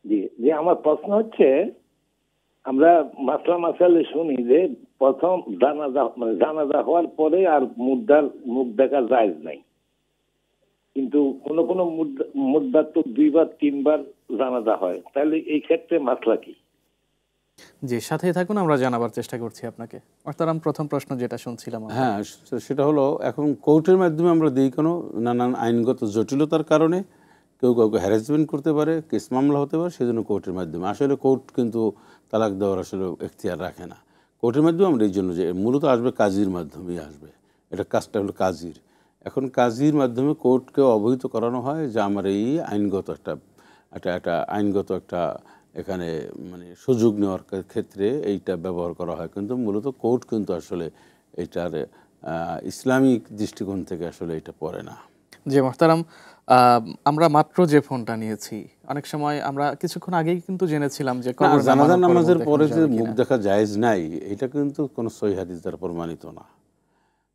জি জি, আমার প্রশ্ন হচ্ছে, আমরা মাসলা মাসালে শুনি যে প্রথম জানাজা মানে জানাজা হওয়ার পরে আর মুখ দেখা জায়েজ নাই, কিন্তু কোন কোন মুদ্দার তো 2 বার 3 বার জানাজা হয়, তাহলে এই ক্ষেত্রে মাসলা কি? জি, সাথেই থাকুন, আমরা জানাবার চেষ্টা করছি আপনাকে। মোহতারাম, প্রথম প্রশ্ন যেটা শুনছিলাম আমরা। হ্যাঁ, সেটা হলো এখন কোর্টের মাধ্যমে আমরা দিই কোনো নানান আইনগত জটিলতার কারণে কেউ কাউকে হ্যারাসমেন্ট করতে পারে, কেস মামলা হতে পারে, সেজন্য কোর্টের মাধ্যমে। আসলে কোর্ট কিন্তু তালাক দেওয়ার আসলে এখতিয়ার রাখে না। কোর্টের মাধ্যমে আমরা এই জন্য যে মূলত আসবে কাজীর মাধ্যমেই আসবে, এটা কাজটা হলো কাজীর। এখন কাজীর মাধ্যমে কোর্টকে অবহিত করানো হয় যে আমার এই আইনগত একটা আইনগত একটা এখানে মানে সুযোগ নেওয়ার ক্ষেত্রে এইটা ব্যবহার করা হয়, কিন্তু মূলত কোর্ট কিন্তু আসলে এটার ইসলামিক দৃষ্টিকোণ থেকে আসলে এটা পড়ে না। জি মোহতারাম, আমরা মাত্র যে ফোনটা নিয়েছি, অনেক সময় আমরা কিছুক্ষণ আগেই কিন্তু জেনেছিলাম যে জানাজা নামাজের পরে যে মুখ দেখা জায়েজ নাই, এটা কিন্তু কোনো সহিহ হাদিস দ্বারা প্রমাণিত না।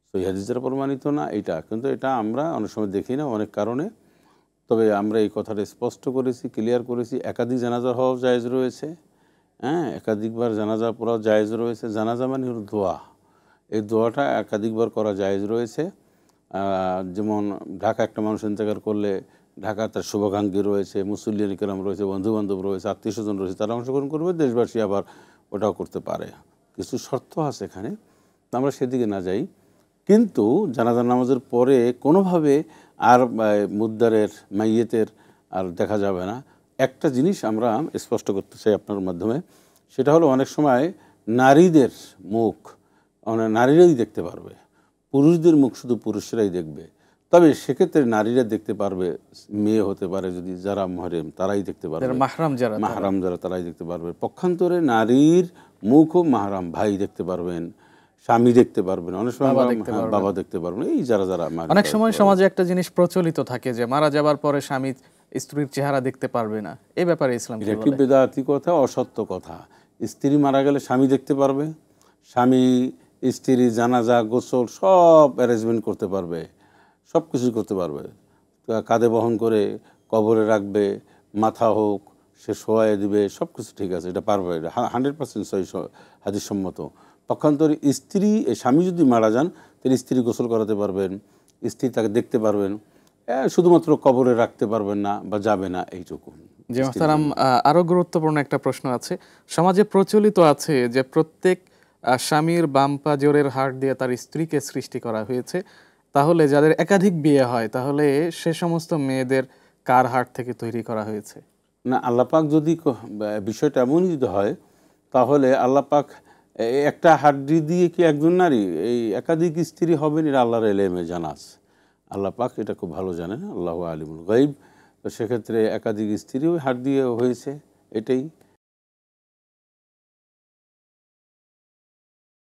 সহিহ হাদিস দ্বারা প্রমাণিত না এটা, কিন্তু এটা আমরা অনেক সময় দেখি না অনেক কারণে। তবে আমরা এই কথাটা স্পষ্ট করেছি, ক্লিয়ার করেছি, একাধিক জানাজা হওয়াও জায়েজ রয়েছে। হ্যাঁ, একাধিকবার জানাজা পড়াও জায়েজ রয়েছে। জানাজা মানে হলো দোয়া, এই দোয়াটা একাধিকবার করা জায়েজ রয়েছে। যেমন ঢাকা একটা মানুষ ইন্তেকাল করলে ঢাকা তার শুভাকাঙ্ক্ষী রয়েছে, মুসল্লিয়ান কিরাম রয়েছে, বন্ধুবান্ধব রয়েছে, আত্মীয় স্বজন রয়েছে, তারা অংশগ্রহণ করবে, দেশবাসী আবার ওটাও করতে পারে। কিছু শর্ত আছে এখানে, আমরা সেদিকে না যাই। কিন্তু জানাজা নামাজের পরে কোনোভাবে আর মুদ্দারের মাইয়েতের আর দেখা যাবে না। একটা জিনিস আমরা স্পষ্ট করতে চাই আপনার মাধ্যমে, সেটা হলো অনেক সময় নারীদের মুখ নারীরাই দেখতে পারবে, পুরুষদের মুখ শুধু পুরুষরাই দেখবে। তবে সেক্ষেত্রে নারীরা দেখতে পারবে, মেয়ে হতে পারে যদি যারা মুহরিম তারাই দেখতে পারবে, মাহরাম যারা তারাই দেখতে পারবে। পক্ষান্তরে নারীর মুখও মাহরাম ভাই দেখতে পারবেন, স্বামী দেখতে পারবেন, অনেক সময় বাবা দেখতে পারবেন। এই যারা যারা অনেক সময় সমাজে একটা জিনিস প্রচলিত থাকে যে মারা যাবার পরে স্বামী স্ত্রীর চেহারা দেখতে পারবে না, এই ব্যাপারে ইসলাম কি বলে? বেদাতি কথা, অসত্য কথা। স্ত্রী মারা গেলে স্বামী দেখতে পারবে, স্বামী স্ত্রী জানাজা গোসল সব অ্যারেঞ্জমেন্ট করতে পারবে, সব কিছু করতে পারবে। কাঁধে বহন করে কবরে রাখবে, মাথা হোক সে শোয়াই দিবে, সব কিছু ঠিক আছে, এটা পারবে, 100% সহি হাদিস সম্মত। পক্ষান্তরে স্ত্রী স্বামী যদি মারা যান তাহলে স্ত্রী গোসল করাতে পারবেন, স্ত্রী তাকে দেখতে পারবেন, শুধুমাত্র কবরে রাখতে পারবেন না বা যাবে না, এইটুকু। জি মোহতারাম, আরও গুরুত্বপূর্ণ একটা প্রশ্ন আছে। সমাজে প্রচলিত আছে যে প্রত্যেক স্বামীর বাম পা জোরের হাড় দিয়ে তার স্ত্রীকে সৃষ্টি করা হয়েছে, তাহলে যাদের একাধিক বিয়ে হয় তাহলে সে সমস্ত মেয়েদের কার হাড় থেকে তৈরি করা হয়েছে? না, আল্লাহ পাক যদি বিষয়টা এমনই যদি হয়, তাহলে আল্লাহ পাক একটা হাড্ডি দিয়ে কি একজন নারী এই একাধিক স্ত্রী হবেন, এটা আল্লাহর এলেমে জানা আছে। আল্লাহ পাক এটা খুব ভালো জানেন, আল্লাহু আলিমুল গায়ব। তো সেক্ষেত্রে একাধিক স্ত্রী ওই হাড় দিয়ে হয়েছে, এটাই